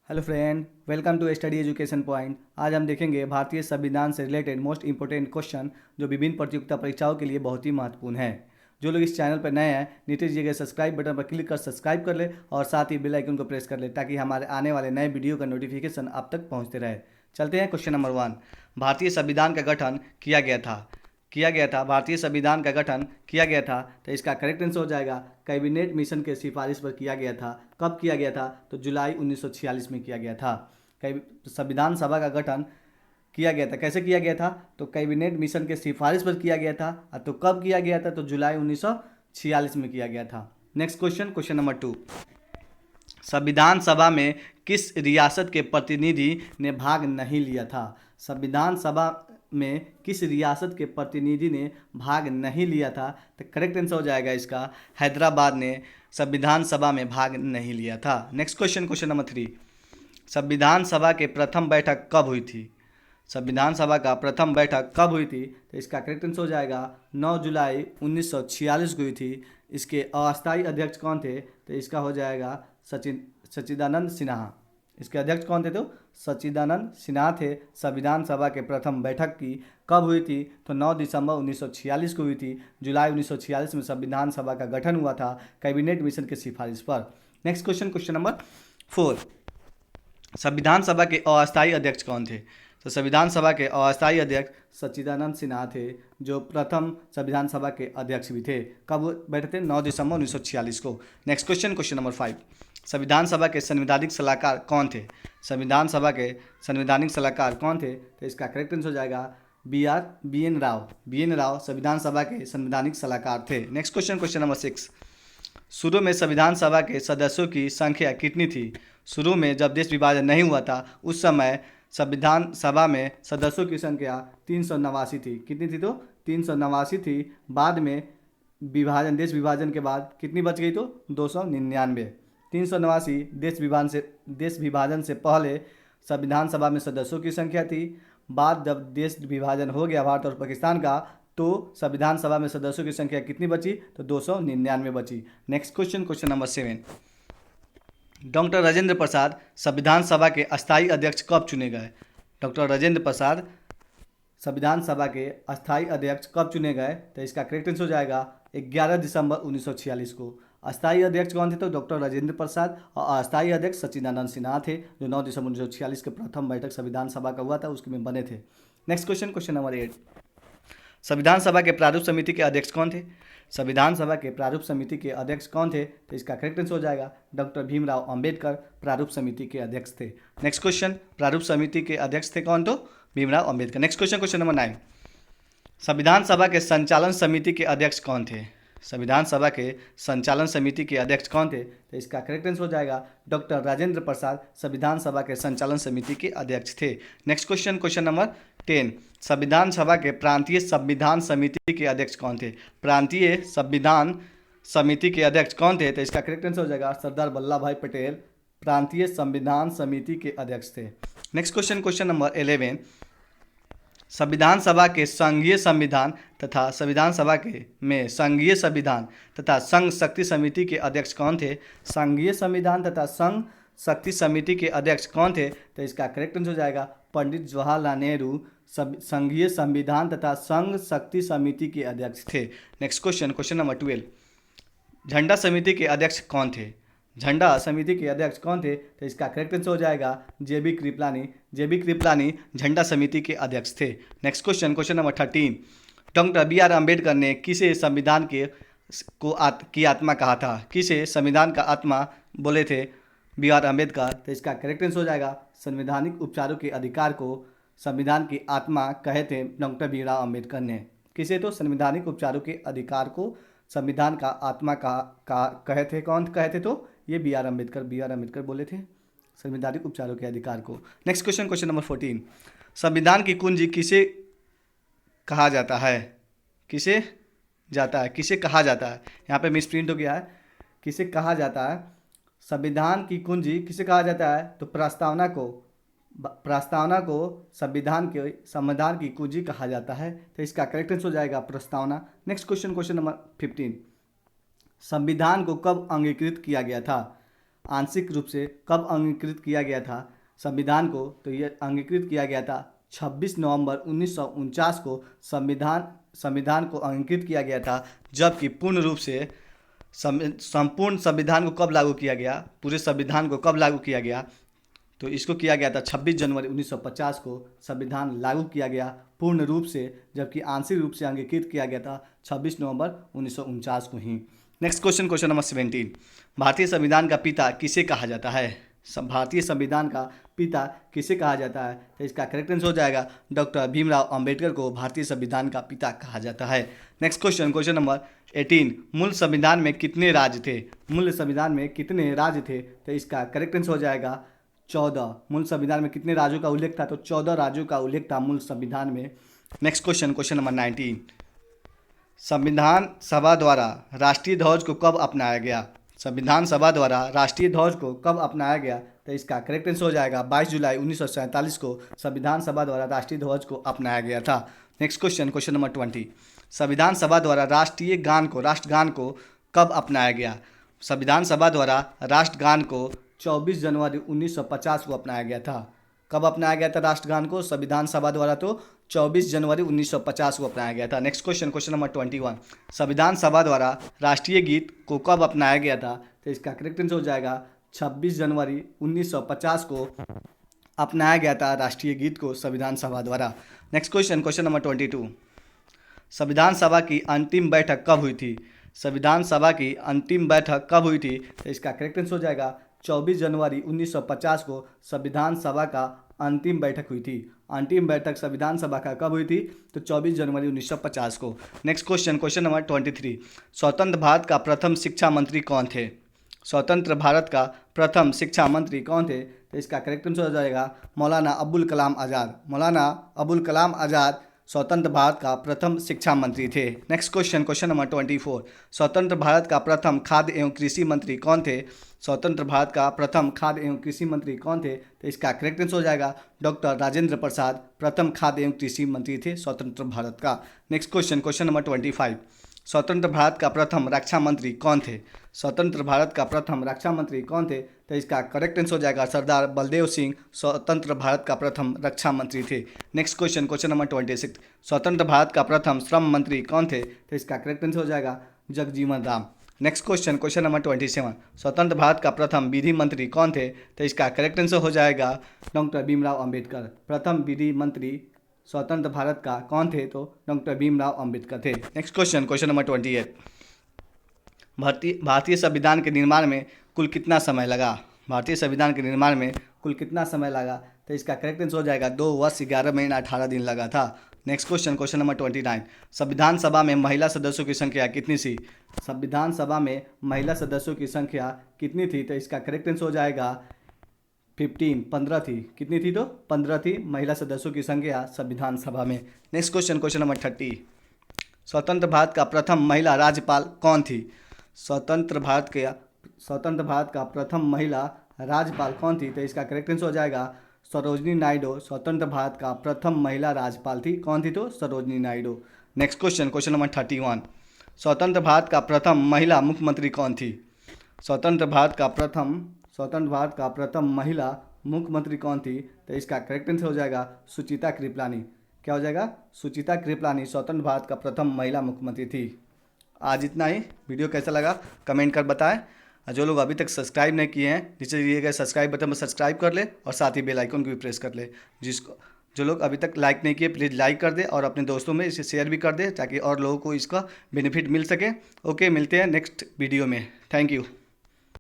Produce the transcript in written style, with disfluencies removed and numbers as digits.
Hello friend, welcome to study education point. आज हम देखेंगे भारतीय संविधान से रिलेटेड मोस्ट इंपोर्टेंट क्वेश्चन जो विभिन्न प्रतियोगिता परीक्षाओं के लिए बहुत ही महत्वपूर्ण है। जो लोग इस चैनल पर नए हैं नीचे दिए गए सब्सक्राइब बटन पर क्लिक कर सब्सक्राइब कर ले और साथ ही बेल आइकन को प्रेस कर ले ताकि हमारे आने वाले नए वीडियो का नोटिफिकेशन आप तक पहुंचते रहे। चलते हैं क्वेश्चन नंबर 1। भारतीय संविधान का गठन किया गया था भारतीय संविधान का गठन किया गया था, तो इसका करेक्ट आंसर हो जाएगा कैबिनेट मिशन के सिफारिश पर किया गया था। कब किया गया था? तो जुलाई 1946 में किया गया था। संविधान सभा का गठन किया गया था। कैसे किया गया था? तो कैबिनेट मिशन के सिफारिश पर किया गया था। तो कब किया गया था? तो जुलाई 1946 में किया गया था। Next question, question number 2। संविधान सभा में किस रियासत के प्रतिनिधि ने भाग नहीं लिया था? संविधान सभा में किस रियासत के प्रतिनिधि ने भाग नहीं लिया था? तो करेक्ट आंसर हो जाएगा इसका हैदराबाद ने संविधान सभा में भाग नहीं लिया था। Next question, question number 3। संविधान सभा के प्रथम बैठक कब हुई थी? संविधान सभा का प्रथम बैठक कब हुई थी? तो इसका करेक्ट आंसर हो जाएगा 9 जुलाई 1946 को हुई थी। इसके अस्थायी अध्यक्ष कौन थे? तो इसका हो जाएगा सच्चिदानंद सिन्हा। इसके अध्यक्ष कौन थे? तो सच्चिदानंद सिन्हा थे। संविधान सभा के प्रथम बैठक की कब हुई थी? तो 9 दिसंबर 1946 को हुई थी। जुलाई 1946 में संविधान सभा का गठन हुआ था कैबिनेट मिशन की सिफारिश पर। Next question, question number 4। संविधान सभा के अस्थायी अध्यक्ष कौन थे? तो संविधान सभा के अस्थायी अध्यक्ष सच्चिदानंद सिन्हा थे, जो प्रथम संविधान सभा के अध्यक्ष भी थे। कब बैठे थे? 9 दिसंबर 1946 को। Next question, question number 5। संविधान सभा के संवैधानिक सलाहकार कौन थे? संविधान सभा के संवैधानिक सलाहकार कौन थे? तो इसका करेक्ट आंसर हो जाएगा B N Rao. B N Rao संविधान सभा के संवैधानिक सलाहकार थे। Next question, question number 6। शुरू में संविधान सभा के सदस्यों की संख्या कितनी थी? शुरू में जब देश विभाजन नहीं हुआ था उस समय संविधान सभा में सदस्यों की संख्या 389 थी। कितनी थी? तो 389 थी। बाद में देश विभाजन के बाद कितनी बच गई? तो 299। 389 देश विभाजन से पहले संविधान सभा में सदस्यों की संख्या थी। बाद जब देश विभाजन हो गया भारत और पाकिस्तान का, तो संविधान सभा में सदस्यों की संख्या कितनी बची? तो 299 बची। Next question, question number 7। Doctor Rajendra Prasad संविधान सभा के अस्थायी अध्यक्ष कब चुने गए? डॉक्टर राजेंद्र प्रसाद संविधान सभा के अस्थायी अध्यक्ष कब चुने गए? तो इसका करेक्ट आंसर हो जाएगा 11 दिसंबर 1946 को। अस्थायी अध्यक्ष कौन थे? तो डॉक्टर राजेंद्र प्रसाद। और अस्थायी अध्यक्ष सच्चिदानंद सिन्हा थे, जो 9 दिसंबर 1946 के प्रथम बैठक संविधान सभा का हुआ था उसके में बने थे। Next question, question number 8। संविधान सभा के प्रारूप समिति के अध्यक्ष कौन थे? संविधान सभा के प्रारूप समिति के अध्यक्ष कौन थे? तो इसका करेक्ट आंसर हो जाएगा डॉक्टर भीमराव अंबेडकर प्रारूप समिति के अध्यक्ष थे। नेक्स्ट क्वेश्चन, प्रारूप समिति के अध्यक्ष थे कौन? तो Bhimrao Ambedkar. Next question, question number 9। संविधान सभा के संचालन समिति के अध्यक्ष कौन थे? संविधान सभा के संचालन समिति के अध्यक्ष कौन थे? तो इसका करेक्ट आंसर हो जाएगा डॉक्टर राजेंद्र प्रसाद संविधान सभा के संचालन समिति के अध्यक्ष थे। Next question, question number 10। संविधान सभा के प्रांतीय संविधान समिति के अध्यक्ष कौन थे? प्रांतीय संविधान समिति के अध्यक्ष कौन थे? तो इसका करेक्ट आंसर हो जाएगा सरदार वल्लभ भाई पटेल प्रांतीय संविधान समिति के अध्यक्ष थे। Next question, question number 11। संविधान सभा के संघीय संविधान तथा संविधान सभा के में संघीय संविधान तथा संघ शक्ति समिति के अध्यक्ष कौन थे? संघीय संविधान तथा संघ शक्ति समिति के अध्यक्ष कौन थे? तो इसका करेक्ट आंसर हो जाएगा पंडित जवाहरलाल नेहरू संघीय संविधान तथा संघ शक्ति समिति के अध्यक्ष थे। Next question, question number 12। झंडा समिति के अध्यक्ष कौन थे? झंडा समिति के अध्यक्ष कौन थे? तो इसका करेक्ट आंसर हो जाएगा J B Kripalani. J B Kripalani झंडा समिति के अध्यक्ष थे। Next question, question number 13। Doctor B R Ambedkar ने किसे संविधान की आत्मा कहा था? किसे संविधान का आत्मा बोले थे बी आर अम्बेडकर? तो इसका करेक्ट आंसर हो जाएगा संवैधानिक उपचारों के अधिकार को संविधान की आत्मा कहे थे डॉक्टर बी आर अम्बेडकर ने। किसे? तो संवैधानिक उपचारों के अधिकार को संविधान का आत्मा कहे थे। कौन कहे थे? तो ये बी आर अम्बेडकर बोले थे संवैधानिक उपचारों के अधिकार को। Next question, question number 14। संविधान की कुंजी किसे कहा जाता है? किसे कहा जाता है? यहाँ पे मिस प्रिंट हो गया है। किसे कहा जाता है? संविधान की कुंजी किसे कहा जाता है? तो प्रस्तावना को संविधान की कुंजी कहा जाता है। तो इसका करेक्ट आंसर हो जाएगा प्रस्तावना। Next question, question number 15। संविधान को कब अंगीकृत किया गया था? आंशिक रूप से कब अंगीकृत किया गया था संविधान को? तो ये अंगीकृत किया गया था 26 नवंबर 1949 को संविधान को अंगीकृत किया गया था। जबकि पूर्ण रूप से संपूर्ण संविधान को कब लागू किया गया, पूरे संविधान को कब लागू किया गया? तो इसको किया गया था 26 जनवरी 1950 को संविधान लागू किया गया पूर्ण रूप से, जबकि आंशिक रूप से अंगीकृत किया गया था 26 नवंबर 1949 को ही। नेक्स्ट क्वेश्चन, क्वेश्चन नंबर 17, भारतीय संविधान का पिता किसे कहा जाता है? भारतीय संविधान का पिता किसे कहा जाता है? तो इसका करेक्ट आंसर हो जाएगा डॉक्टर भीमराव अंबेडकर को भारतीय संविधान का पिता कहा जाता है। नेक्स्ट क्वेश्चन, क्वेश्चन नंबर 18, मूल संविधान में कितने राज्य थे? मूल संविधान में कितने राज्य थे? तो इसका करेक्ट आंसर हो जाएगा 14। मूल संविधान में कितने राज्यों का उल्लेख था? तो 14 राज्यों का उल्लेख था मूल संविधान में। नेक्स्ट क्वेश्चन, क्वेश्चन नंबर 19, संविधान सभा द्वारा राष्ट्रीय ध्वज को कब अपनाया गया? संविधान सभा द्वारा राष्ट्रीय ध्वज को कब अपनाया गया? तो इसका करेक्ट आंसर हो जाएगा 22 जुलाई 1947 को संविधान सभा द्वारा राष्ट्रीय ध्वज को अपनाया गया था। नेक्स्ट क्वेश्चन, क्वेश्चन नंबर 20, संविधान सभा द्वारा राष्ट्रगान को कब अपनाया गया? संविधान सभा द्वारा राष्ट्रगान को 24 जनवरी 1950 को अपनाया गया था। कब अपनाया गया था राष्ट्रगान को संविधान सभा द्वारा? तो 24 जनवरी 1950 को अपनाया गया था। नेक्स्ट क्वेश्चन, क्वेश्चन नंबर 21, संविधान सभा द्वारा राष्ट्रीय गीत को कब अपनाया गया था? तो इसका करेक्ट आंसर हो जाएगा 26 जनवरी 1950 को अपनाया गया था राष्ट्रीय गीत को संविधान सभा द्वारा। नेक्स्ट क्वेश्चन, क्वेश्चन नंबर 22, संविधान सभा की अंतिम बैठक कब हुई थी? संविधान सभा की अंतिम बैठक कब हुई थी? तो इसका करेक्ट आंसर हो जाएगा 24 जनवरी 1950 को संविधान सभा का अंतिम बैठक हुई थी। अंतिम बैठक संविधान सभा का कब हुई थी? तो 24 जनवरी 1950 को। नेक्स्ट क्वेश्चन, क्वेश्चन नंबर 23, स्वतंत्र भारत का प्रथम शिक्षा मंत्री कौन थे? स्वतंत्र भारत का प्रथम शिक्षा मंत्री कौन थे? तो इसका करेक्ट आंसर हो जाएगा मौलाना अबुल कलाम आज़ाद। मौलाना अबुल कलाम आज़ाद स्वतंत्र भारत का प्रथम शिक्षा मंत्री थे। नेक्स्ट क्वेश्चन, क्वेश्चन नंबर 24, स्वतंत्र भारत का प्रथम खाद्य एवं कृषि मंत्री कौन थे? स्वतंत्र भारत का प्रथम खाद्य एवं कृषि मंत्री कौन थे? तो इसका करेक्ट आंसर हो जाएगा डॉक्टर राजेंद्र प्रसाद प्रथम खाद्य एवं कृषि मंत्री थे स्वतंत्र भारत का। नेक्स्ट क्वेश्चन, क्वेश्चन नंबर 25, स्वतंत्र भारत का प्रथम रक्षा मंत्री कौन थे? स्वतंत्र भारत का प्रथम रक्षा मंत्री कौन थे? तो इसका करेक्ट आंसर हो जाएगा सरदार बलदेव सिंह स्वतंत्र भारत का प्रथम रक्षा मंत्री थे। नेक्स्ट क्वेश्चन, क्वेश्चन नंबर 26, स्वतंत्र भारत का प्रथम श्रम मंत्री कौन थे? तो इसका करेक्ट आंसर हो जाएगा Jagjivan Ram. Next question, question number 27, स्वतंत्र भारत का प्रथम विधि मंत्री कौन थे? तो इसका करेक्ट आंसर हो जाएगा डॉक्टर भीमराव अंबेडकर। प्रथम विधि मंत्री स्वतंत्र भारत का कौन थे? तो डॉक्टर भीमराव अंबेडकर थे। नेक्स्ट क्वेश्चन, क्वेश्चन नंबर 28, भारतीय संविधान के निर्माण में कुल कितना समय लगा? भारतीय संविधान के निर्माण में कुल कितना समय लगा? तो इसका करेक्ट आंसर हो जाएगा 2 वर्ष 11 महीना 18 दिन लगा था। नेक्स्ट क्वेश्चन, क्वेश्चन नंबर 29, संविधान सभा में महिला सदस्यों की संख्या कितनी थी? संविधान सभा में महिला सदस्यों की संख्या कितनी थी? तो इसका करेक्ट आंसर हो जाएगा 15 थी। कितनी थी? तो 15 थी महिला सदस्यों की संख्या संविधान सभा में। नेक्स्ट क्वेश्चन, क्वेश्चन नंबर 30, स्वतंत्र भारत का प्रथम महिला राज्यपाल कौन थी? स्वतंत्र भारत का प्रथम महिला राज्यपाल कौन थी? तो इसका करेक्ट आंसर हो जाएगा सरोजनी नायडू स्वतंत्र भारत का प्रथम महिला राज्यपाल थी। कौन थी? तो Sarojini Naidu. Next question, question number 31, स्वतंत्र भारत का प्रथम महिला मुख्यमंत्री कौन थी? स्वतंत्र भारत का प्रथम महिला मुख्यमंत्री कौन थी? तो इसका करेक्ट आंसर हो जाएगा सुचिता कृपलानी। क्या हो जाएगा? सुचिता कृपलानी स्वतंत्र भारत का प्रथम महिला मुख्यमंत्री थी। आज इतना ही। वीडियो कैसा लगा कमेंट कर बताएं। जो लोग अभी तक सब्सक्राइब नहीं किए हैं नीचे दिए गए सब्सक्राइब बटन पर सब्सक्राइब कर ले और साथ ही बेल आइकन को भी प्रेस कर ले। जो लोग अभी तक लाइक नहीं किए प्लीज़ लाइक कर दे और अपने दोस्तों में इसे शेयर भी कर दे ताकि और लोगों को इसका बेनिफिट मिल सके। ओके, मिलते हैं नेक्स्ट वीडियो में। Thank you.